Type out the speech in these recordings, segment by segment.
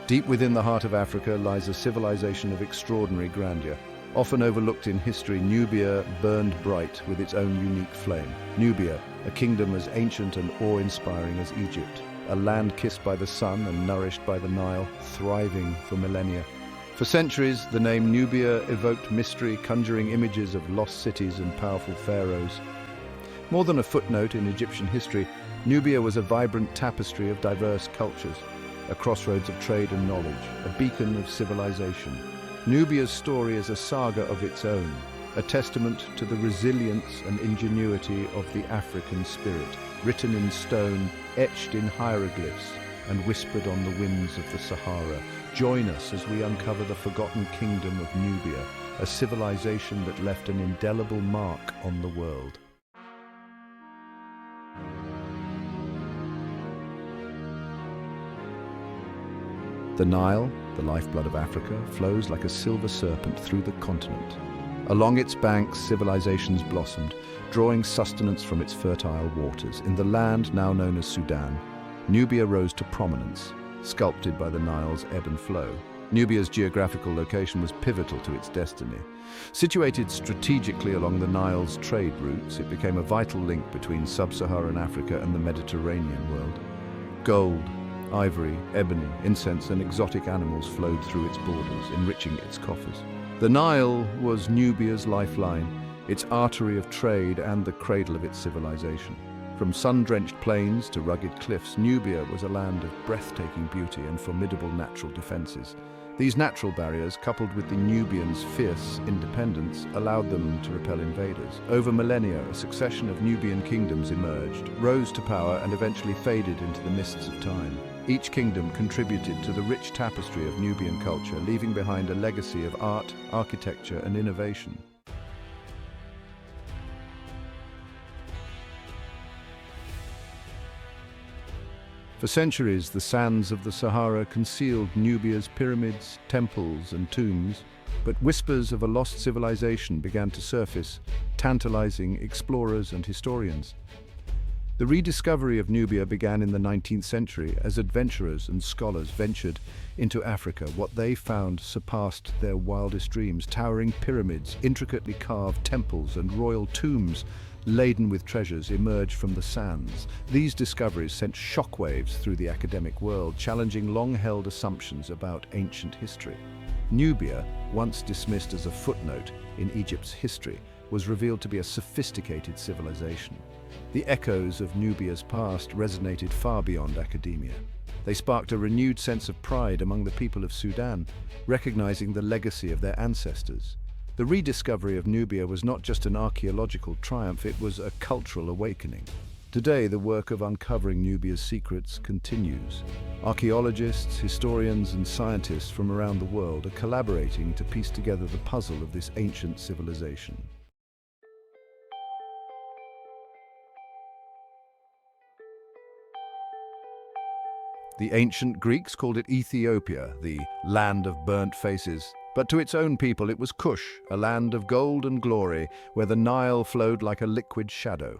Deep within the heart of Africa lies a civilization of extraordinary grandeur. Often overlooked in history, Nubia burned bright with its own unique flame. Nubia, a kingdom as ancient and awe-inspiring as Egypt, a land kissed by the sun and nourished by the Nile, thriving for millennia. For centuries, the name Nubia evoked mystery, conjuring images of lost cities and powerful pharaohs. More than a footnote in Egyptian history, Nubia was a vibrant tapestry of diverse cultures, a crossroads of trade and knowledge, a beacon of civilization. Nubia's story is a saga of its own, a testament to the resilience and ingenuity of the African spirit, written in stone, etched in hieroglyphs, and whispered on the winds of the Sahara. Join us as we uncover the forgotten kingdom of Nubia, a civilization that left an indelible mark on the world. The Nile, the lifeblood of Africa, flows like a silver serpent through the continent. Along its banks, civilizations blossomed, drawing sustenance from its fertile waters. In the land now known as Sudan, Nubia rose to prominence, sculpted by the Nile's ebb and flow. Nubia's geographical location was pivotal to its destiny. Situated strategically along the Nile's trade routes, it became a vital link between sub-Saharan Africa and the Mediterranean world. Gold, ivory, ebony, incense and exotic animals flowed through its borders, enriching its coffers. The Nile was Nubia's lifeline, its artery of trade and the cradle of its civilization. From sun-drenched plains to rugged cliffs, Nubia was a land of breathtaking beauty and formidable natural defenses. These natural barriers, coupled with the Nubians' fierce independence, allowed them to repel invaders. Over millennia, a succession of Nubian kingdoms emerged, rose to power and eventually faded into the mists of time. Each kingdom contributed to the rich tapestry of Nubian culture, leaving behind a legacy of art, architecture and innovation. For centuries, the sands of the Sahara concealed Nubia's pyramids, temples and tombs, but whispers of a lost civilization began to surface, tantalizing explorers and historians. The rediscovery of Nubia began in the 19th century as adventurers and scholars ventured into Africa. What they found surpassed their wildest dreams: towering pyramids, intricately carved temples and royal tombs laden with treasures emerged from the sands. These discoveries sent shockwaves through the academic world, challenging long-held assumptions about ancient history. Nubia, once dismissed as a footnote in Egypt's history, was revealed to be a sophisticated civilization. The echoes of Nubia's past resonated far beyond academia. They sparked a renewed sense of pride among the people of Sudan, recognizing the legacy of their ancestors. The rediscovery of Nubia was not just an archaeological triumph, it was a cultural awakening. Today, the work of uncovering Nubia's secrets continues. Archaeologists, historians, and scientists from around the world are collaborating to piece together the puzzle of this ancient civilization. The ancient Greeks called it Ethiopia, the land of burnt faces. But to its own people it was Kush, a land of gold and glory, where the Nile flowed like a liquid shadow.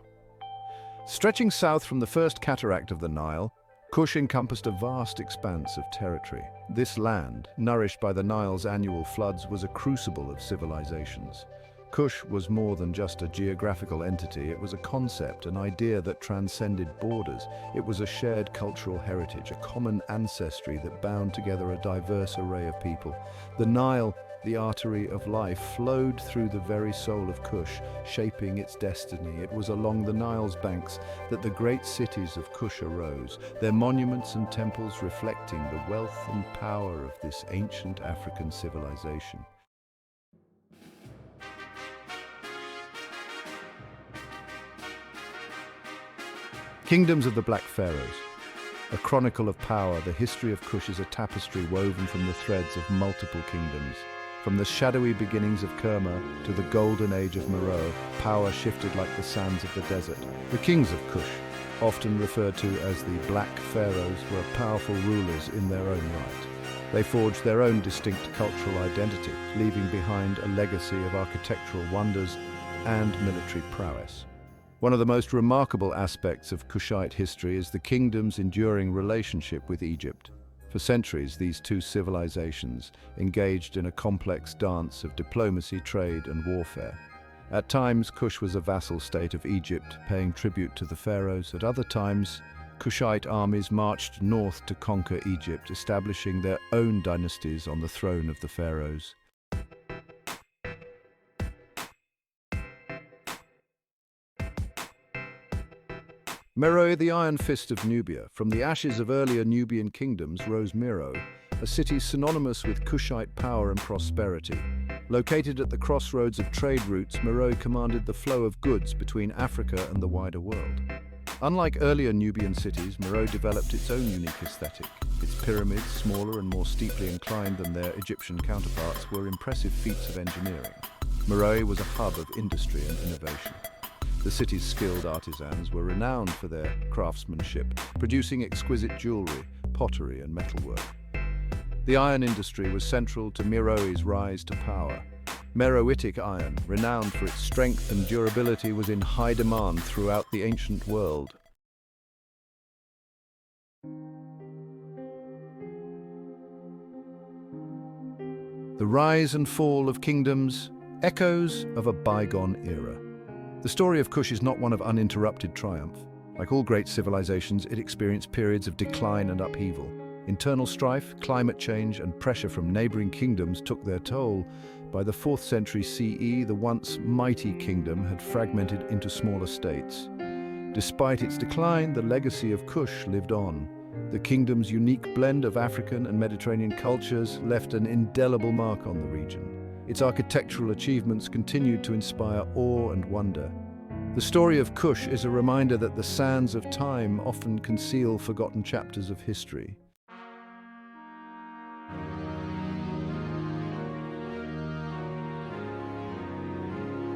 Stretching south from the first cataract of the Nile, Kush encompassed a vast expanse of territory. This land, nourished by the Nile's annual floods, was a crucible of civilizations. Kush was more than just a geographical entity, it was a concept, an idea that transcended borders. It was a shared cultural heritage, a common ancestry that bound together a diverse array of people. The Nile, the artery of life, flowed through the very soul of Kush, shaping its destiny. It was along the Nile's banks that the great cities of Kush arose, their monuments and temples reflecting the wealth and power of this ancient African civilization. Kingdoms of the Black Pharaohs. A chronicle of power, the history of Kush is a tapestry woven from the threads of multiple kingdoms. From the shadowy beginnings of Kerma to the golden age of Meroe, power shifted like the sands of the desert. The kings of Kush, often referred to as the Black Pharaohs, were powerful rulers in their own right. They forged their own distinct cultural identity, leaving behind a legacy of architectural wonders and military prowess. One of the most remarkable aspects of Kushite history is the kingdom's enduring relationship with Egypt. For centuries, these two civilizations engaged in a complex dance of diplomacy, trade, and warfare. At times, Kush was a vassal state of Egypt, paying tribute to the pharaohs. At other times, Kushite armies marched north to conquer Egypt, establishing their own dynasties on the throne of the pharaohs. Meroe, the iron fist of Nubia. From the ashes of earlier Nubian kingdoms rose Meroe, a city synonymous with Kushite power and prosperity. Located at the crossroads of trade routes, Meroe commanded the flow of goods between Africa and the wider world. Unlike earlier Nubian cities, Meroe developed its own unique aesthetic. Its pyramids, smaller and more steeply inclined than their Egyptian counterparts, were impressive feats of engineering. Meroe was a hub of industry and innovation. The city's skilled artisans were renowned for their craftsmanship, producing exquisite jewelry, pottery, and metalwork. The iron industry was central to Meroe's rise to power. Meroitic iron, renowned for its strength and durability, was in high demand throughout the ancient world. The rise and fall of kingdoms, echoes of a bygone era. The story of Kush is not one of uninterrupted triumph. Like all great civilizations, it experienced periods of decline and upheaval. Internal strife, climate change, and pressure from neighboring kingdoms took their toll. By the 4th century CE, the once mighty kingdom had fragmented into smaller states. Despite its decline, the legacy of Kush lived on. The kingdom's unique blend of African and Mediterranean cultures left an indelible mark on the region. Its architectural achievements continued to inspire awe and wonder. The story of Kush is a reminder that the sands of time often conceal forgotten chapters of history.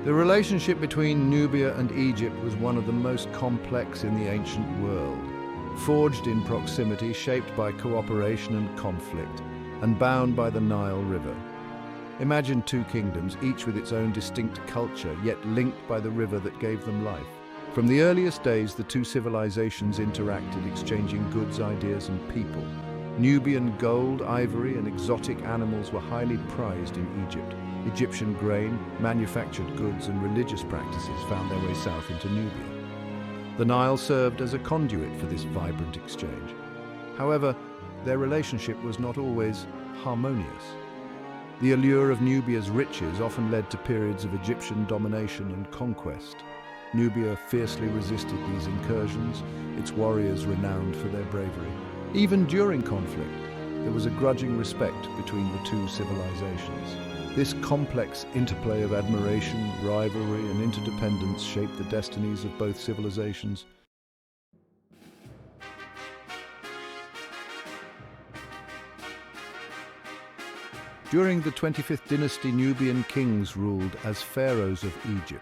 The relationship between Nubia and Egypt was one of the most complex in the ancient world. Forged in proximity, shaped by cooperation and conflict, and bound by the Nile River. Imagine two kingdoms, each with its own distinct culture, yet linked by the river that gave them life. From the earliest days, the two civilizations interacted, exchanging goods, ideas, and people. Nubian gold, ivory, and exotic animals were highly prized in Egypt. Egyptian grain, manufactured goods, and religious practices found their way south into Nubia. The Nile served as a conduit for this vibrant exchange. However, their relationship was not always harmonious. The allure of Nubia's riches often led to periods of Egyptian domination and conquest. Nubia fiercely resisted these incursions, its warriors renowned for their bravery. Even during conflict, there was a grudging respect between the two civilizations. This complex interplay of admiration, rivalry, and interdependence shaped the destinies of both civilizations. During the 25th dynasty, Nubian kings ruled as pharaohs of Egypt.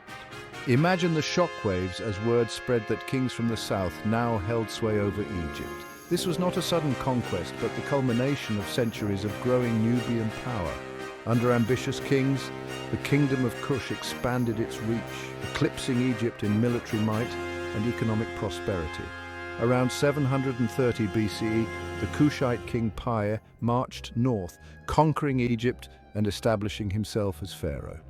Imagine the shockwaves as word spread that kings from the south now held sway over Egypt. This was not a sudden conquest, but the culmination of centuries of growing Nubian power. Under ambitious kings, the kingdom of Kush expanded its reach, eclipsing Egypt in military might and economic prosperity. Around 730 BCE, the Kushite king Piye marched north, conquering Egypt and establishing himself as pharaoh.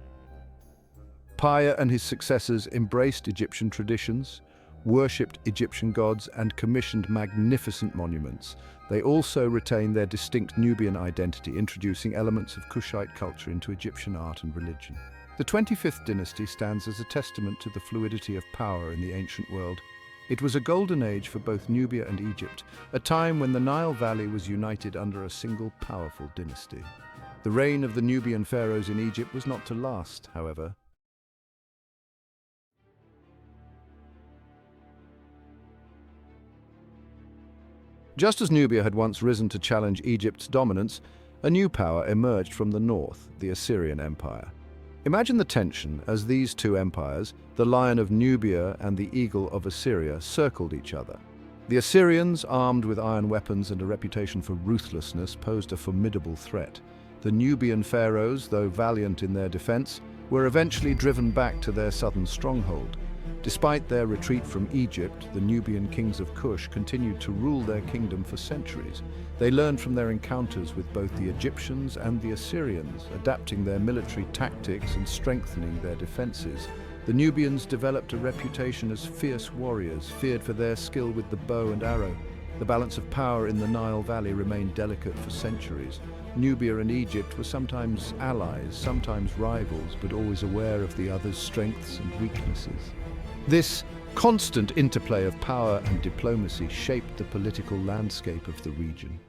Piye and his successors embraced Egyptian traditions, worshipped Egyptian gods, and commissioned magnificent monuments. They also retained their distinct Nubian identity, introducing elements of Kushite culture into Egyptian art and religion. The 25th dynasty stands as a testament to the fluidity of power in the ancient world. It was a golden age for both Nubia and Egypt, a time when the Nile Valley was united under a single powerful dynasty. The reign of the Nubian pharaohs in Egypt was not to last, however. Just as Nubia had once risen to challenge Egypt's dominance, a new power emerged from the north, the Assyrian Empire. Imagine the tension as these two empires, the Lion of Nubia and the Eagle of Assyria, circled each other. The Assyrians, armed with iron weapons and a reputation for ruthlessness, posed a formidable threat. The Nubian pharaohs, though valiant in their defense, were eventually driven back to their southern stronghold. Despite their retreat from Egypt, the Nubian kings of Kush continued to rule their kingdom for centuries. They learned from their encounters with both the Egyptians and the Assyrians, adapting their military tactics and strengthening their defenses. The Nubians developed a reputation as fierce warriors, feared for their skill with the bow and arrow. The balance of power in the Nile Valley remained delicate for centuries. Nubia and Egypt were sometimes allies, sometimes rivals, but always aware of the other's strengths and weaknesses. This constant interplay of power and diplomacy shaped the political landscape of the region.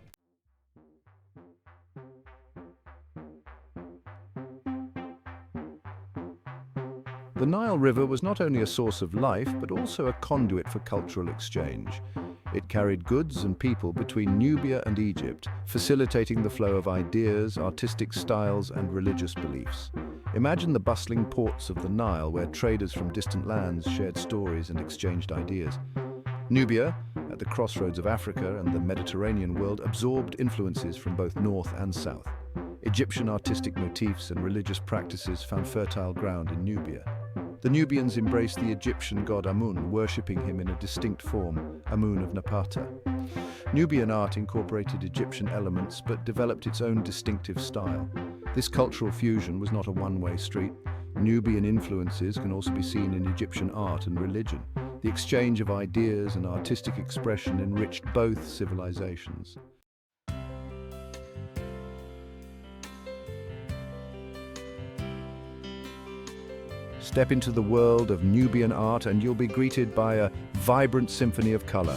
The Nile River was not only a source of life, but also a conduit for cultural exchange. It carried goods and people between Nubia and Egypt, facilitating the flow of ideas, artistic styles, and religious beliefs. Imagine the bustling ports of the Nile, where traders from distant lands shared stories and exchanged ideas. Nubia, at the crossroads of Africa and the Mediterranean world, absorbed influences from both north and south. Egyptian artistic motifs and religious practices found fertile ground in Nubia. The Nubians embraced the Egyptian god Amun, worshipping him in a distinct form, Amun of Napata. Nubian art incorporated Egyptian elements but developed its own distinctive style. This cultural fusion was not a one-way street. Nubian influences can also be seen in Egyptian art and religion. The exchange of ideas and artistic expression enriched both civilizations. Step into the world of Nubian art and you'll be greeted by a vibrant symphony of color.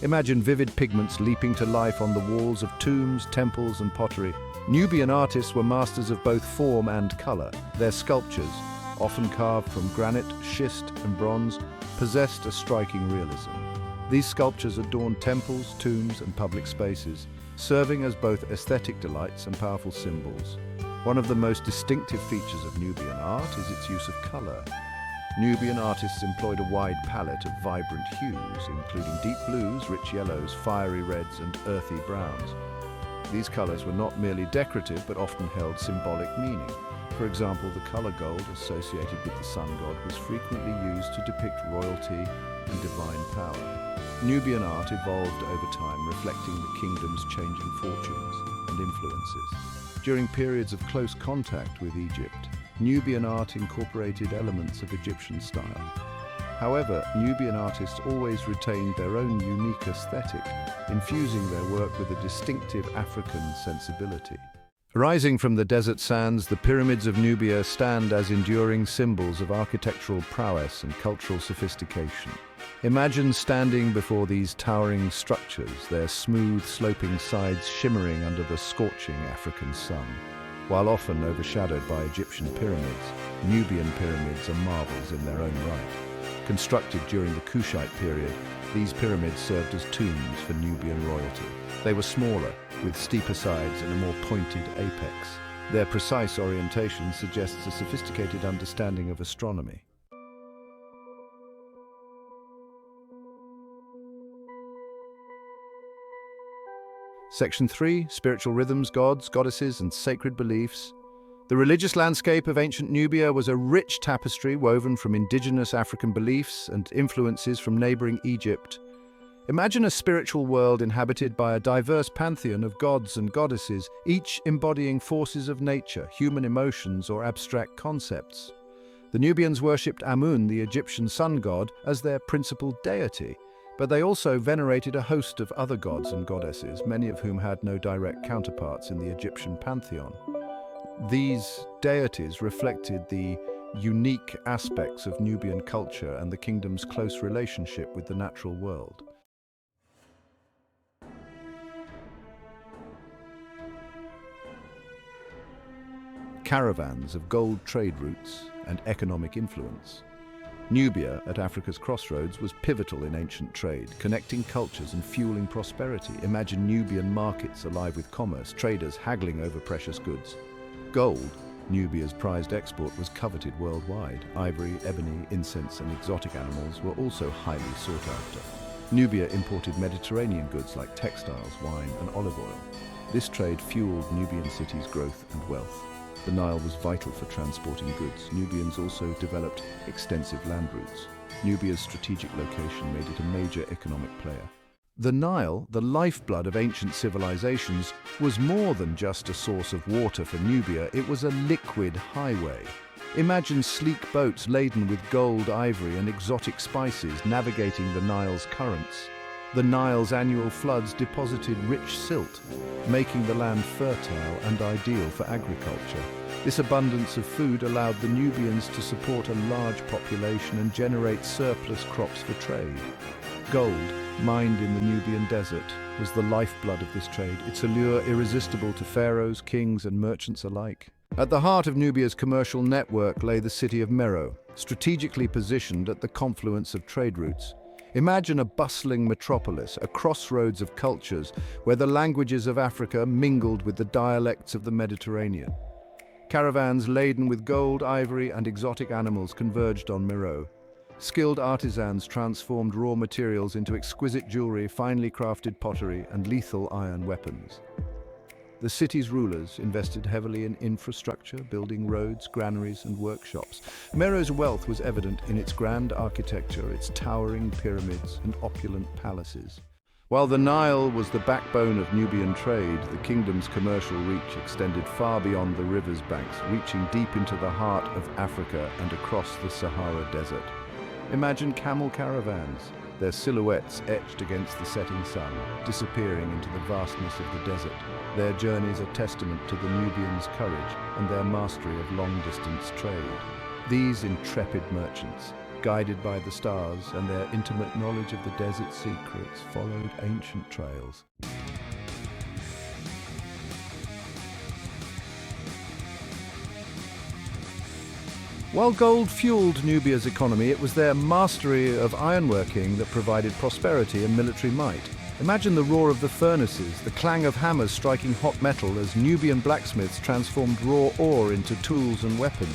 Imagine vivid pigments leaping to life on the walls of tombs, temples, and pottery. Nubian artists were masters of both form and color. Their sculptures, often carved from granite, schist, and bronze, possessed a striking realism. These sculptures adorned temples, tombs, and public spaces, serving as both aesthetic delights and powerful symbols. One of the most distinctive features of Nubian art is its use of color. Nubian artists employed a wide palette of vibrant hues, including deep blues, rich yellows, fiery reds, and earthy browns. These colors were not merely decorative, but often held symbolic meaning. For example, the color gold associated with the sun god was frequently used to depict royalty and divine power. Nubian art evolved over time, reflecting the kingdom's changing fortunes and influences. During periods of close contact with Egypt, Nubian art incorporated elements of Egyptian style. However, Nubian artists always retained their own unique aesthetic, infusing their work with a distinctive African sensibility. Rising from the desert sands, the pyramids of Nubia stand as enduring symbols of architectural prowess and cultural sophistication. Imagine standing before these towering structures, their smooth, sloping sides shimmering under the scorching African sun. While often overshadowed by Egyptian pyramids, Nubian pyramids are marvels in their own right. Constructed during the Kushite period, these pyramids served as tombs for Nubian royalty. They were smaller, with steeper sides and a more pointed apex. Their precise orientation suggests a sophisticated understanding of astronomy. Section 3, Spiritual Rhythms, Gods, Goddesses, and Sacred Beliefs. The religious landscape of ancient Nubia was a rich tapestry woven from indigenous African beliefs and influences from neighboring Egypt. Imagine a spiritual world inhabited by a diverse pantheon of gods and goddesses, each embodying forces of nature, human emotions, or abstract concepts. The Nubians worshipped Amun, the Egyptian sun god, as their principal deity, but they also venerated a host of other gods and goddesses, many of whom had no direct counterparts in the Egyptian pantheon. These deities reflected the unique aspects of Nubian culture and the kingdom's close relationship with the natural world. Caravans of gold trade routes and economic influence. Nubia, at Africa's crossroads, was pivotal in ancient trade, connecting cultures and fueling prosperity. Imagine Nubian markets alive with commerce, traders haggling over precious goods. Gold, Nubia's prized export, was coveted worldwide. Ivory, ebony, incense, and exotic animals were also highly sought after. Nubia imported Mediterranean goods like textiles, wine, and olive oil. This trade fueled Nubian cities' growth and wealth. The Nile was vital for transporting goods. Nubians also developed extensive land routes. Nubia's strategic location made it a major economic player. The Nile, the lifeblood of ancient civilizations, was more than just a source of water for Nubia, it was a liquid highway. Imagine sleek boats laden with gold, ivory, and exotic spices navigating the Nile's currents. The Nile's annual floods deposited rich silt, making the land fertile and ideal for agriculture. This abundance of food allowed the Nubians to support a large population and generate surplus crops for trade. Gold, mined in the Nubian desert, was the lifeblood of this trade, its allure irresistible to pharaohs, kings, and merchants alike. At the heart of Nubia's commercial network lay the city of Meroe, strategically positioned at the confluence of trade routes. Imagine a bustling metropolis, a crossroads of cultures where the languages of Africa mingled with the dialects of the Mediterranean. Caravans laden with gold, ivory, and exotic animals converged on Meroe. Skilled artisans transformed raw materials into exquisite jewelry, finely crafted pottery, and lethal iron weapons. The city's rulers invested heavily in infrastructure, building roads, granaries, and workshops. Meroe's wealth was evident in its grand architecture, its towering pyramids and opulent palaces. While the Nile was the backbone of Nubian trade, the kingdom's commercial reach extended far beyond the river's banks, reaching deep into the heart of Africa and across the Sahara Desert. Imagine camel caravans, their silhouettes etched against the setting sun, disappearing into the vastness of the desert. Their journeys are testament to the Nubians' courage and their mastery of long-distance trade. These intrepid merchants, guided by the stars and their intimate knowledge of the desert secrets, followed ancient trails. While gold fueled Nubia's economy, it was their mastery of ironworking that provided prosperity and military might. Imagine the roar of the furnaces, the clang of hammers striking hot metal as Nubian blacksmiths transformed raw ore into tools and weapons.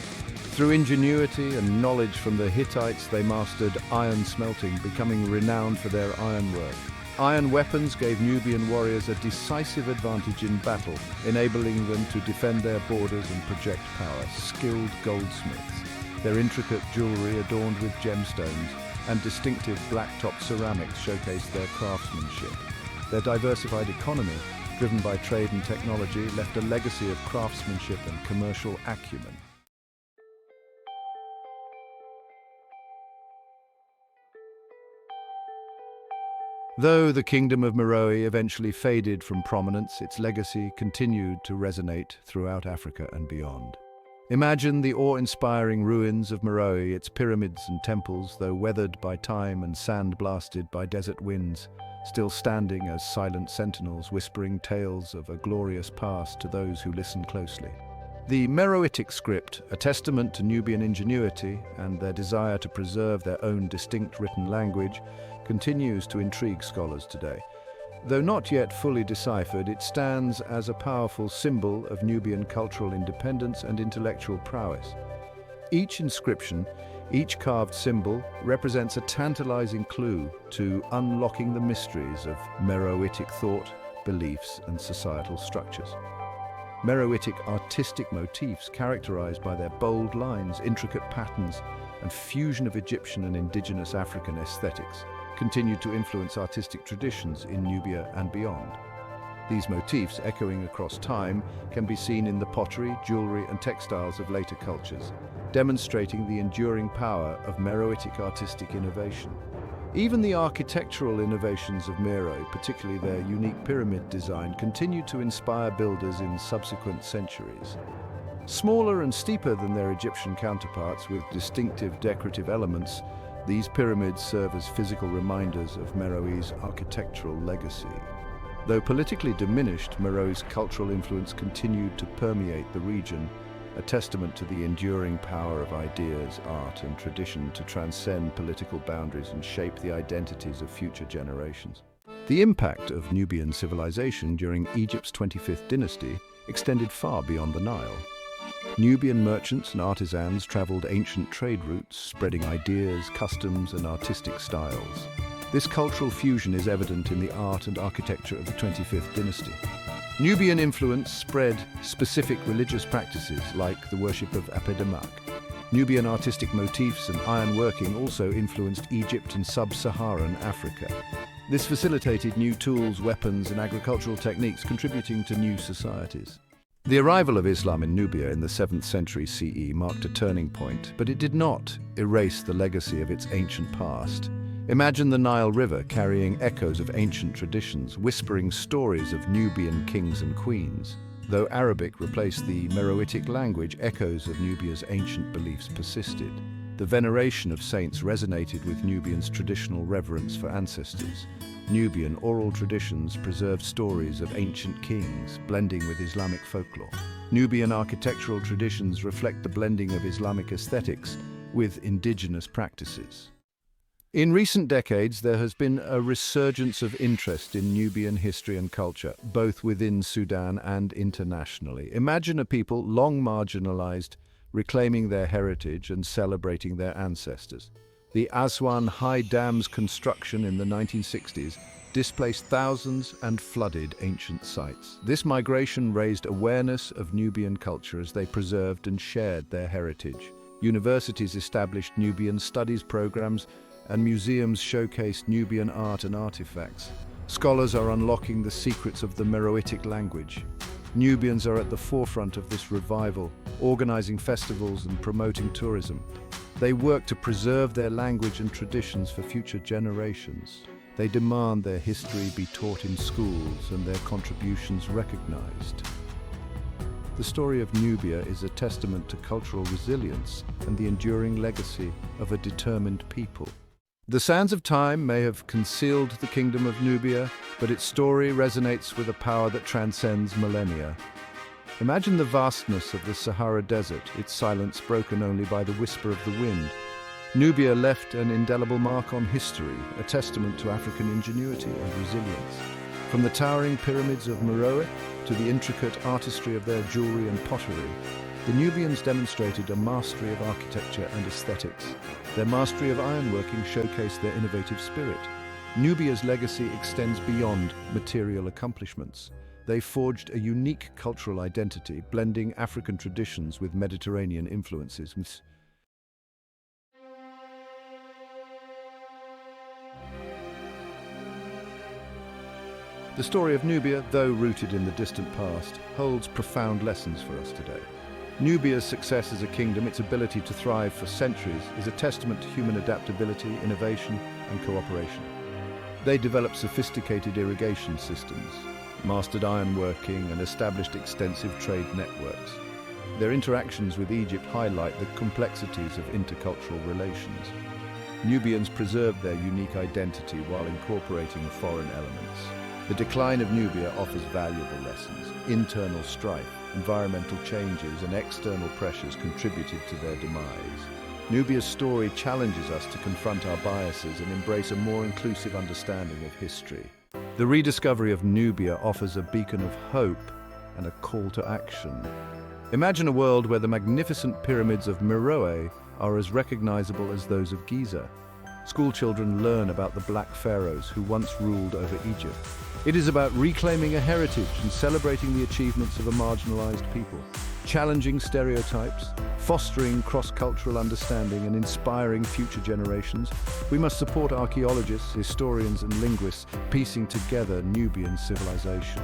Through ingenuity and knowledge from the Hittites, they mastered iron smelting, becoming renowned for their ironwork. Iron weapons gave Nubian warriors a decisive advantage in battle, enabling them to defend their borders and project power. Skilled goldsmiths, their intricate jewelry adorned with gemstones, and distinctive blacktop ceramics showcased their craftsmanship. Their diversified economy, driven by trade and technology, left a legacy of craftsmanship and commercial acumen. Though the kingdom of Meroe eventually faded from prominence, its legacy continued to resonate throughout Africa and beyond. Imagine the awe-inspiring ruins of Meroe, its pyramids and temples, though weathered by time and sand-blasted by desert winds, still standing as silent sentinels whispering tales of a glorious past to those who listen closely. The Meroitic script, a testament to Nubian ingenuity and their desire to preserve their own distinct written language, continues to intrigue scholars today. Though not yet fully deciphered, it stands as a powerful symbol of Nubian cultural independence and intellectual prowess. Each inscription, each carved symbol, represents a tantalizing clue to unlocking the mysteries of Meroitic thought, beliefs, and societal structures. Meroitic artistic motifs, characterized by their bold lines, intricate patterns, and fusion of Egyptian and indigenous African aesthetics, continue to influence artistic traditions in Nubia and beyond. These motifs, echoing across time, can be seen in the pottery, jewelry, and textiles of later cultures, demonstrating the enduring power of Meroitic artistic innovation. Even the architectural innovations of Meroe, particularly their unique pyramid design, continued to inspire builders in subsequent centuries. Smaller and steeper than their Egyptian counterparts, with distinctive decorative elements, these pyramids serve as physical reminders of Meroe's architectural legacy. Though politically diminished, Meroe's cultural influence continued to permeate the region, a testament to the enduring power of ideas, art, and tradition to transcend political boundaries and shape the identities of future generations. The impact of Nubian civilization during Egypt's 25th dynasty extended far beyond the Nile. Nubian merchants and artisans traveled ancient trade routes, spreading ideas, customs, and artistic styles. This cultural fusion is evident in the art and architecture of the 25th dynasty. Nubian influence spread specific religious practices like the worship of Apedemak, Nubian artistic motifs and ironworking also influenced Egypt and sub-Saharan Africa. This facilitated new tools, weapons, and agricultural techniques, contributing to new societies. The arrival of Islam in Nubia in the 7th century CE marked a turning point, but it did not erase the legacy of its ancient past. Imagine the Nile River carrying echoes of ancient traditions, whispering stories of Nubian kings and queens. Though Arabic replaced the Meroitic language, echoes of Nubia's ancient beliefs persisted. The veneration of saints resonated with Nubians' traditional reverence for ancestors. Nubian oral traditions preserved stories of ancient kings, blending with Islamic folklore. Nubian architectural traditions reflect the blending of Islamic aesthetics with indigenous practices. In recent decades, there has been a resurgence of interest in Nubian history and culture, both within Sudan and internationally. Imagine a people long marginalized, reclaiming their heritage and celebrating their ancestors. The Aswan High Dam's construction in the 1960s displaced thousands and flooded ancient sites. This migration raised awareness of Nubian culture as they preserved and shared their heritage. Universities established Nubian studies programs, and museums showcased Nubian art and artifacts. Scholars are unlocking the secrets of the Meroitic language. Nubians are at the forefront of this revival, organizing festivals and promoting tourism. They work to preserve their language and traditions for future generations. They demand their history be taught in schools and their contributions recognized. The story of Nubia is a testament to cultural resilience and the enduring legacy of a determined people. The sands of time may have concealed the kingdom of Nubia, but its story resonates with a power that transcends millennia. Imagine the vastness of the Sahara Desert, its silence broken only by the whisper of the wind. Nubia left an indelible mark on history, a testament to African ingenuity and resilience. From the towering pyramids of Meroe to the intricate artistry of their jewelry and pottery, the Nubians demonstrated a mastery of architecture and aesthetics. Their mastery of ironworking showcased their innovative spirit. Nubia's legacy extends beyond material accomplishments. They forged a unique cultural identity, blending African traditions with Mediterranean influences. The story of Nubia, though rooted in the distant past, holds profound lessons for us today. Nubia's success as a kingdom, its ability to thrive for centuries, is a testament to human adaptability, innovation, and cooperation. They developed sophisticated irrigation systems, mastered ironworking, and established extensive trade networks. Their interactions with Egypt highlight the complexities of intercultural relations. Nubians preserved their unique identity while incorporating foreign elements. The decline of Nubia offers valuable lessons. Internal strife, environmental changes, and external pressures contributed to their demise. Nubia's story challenges us to confront our biases and embrace a more inclusive understanding of history. The rediscovery of Nubia offers a beacon of hope and a call to action. Imagine a world where the magnificent pyramids of Meroe are as recognizable as those of Giza. Schoolchildren learn about the black pharaohs who once ruled over Egypt. It is about reclaiming a heritage and celebrating the achievements of a marginalized people, challenging stereotypes, fostering cross-cultural understanding, and inspiring future generations. We must support archaeologists, historians, and linguists piecing together Nubian civilization.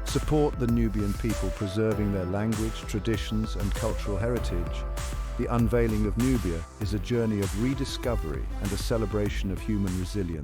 Support the Nubian people preserving their language, traditions, and cultural heritage. The unveiling of Nubia is a journey of rediscovery and a celebration of human resilience.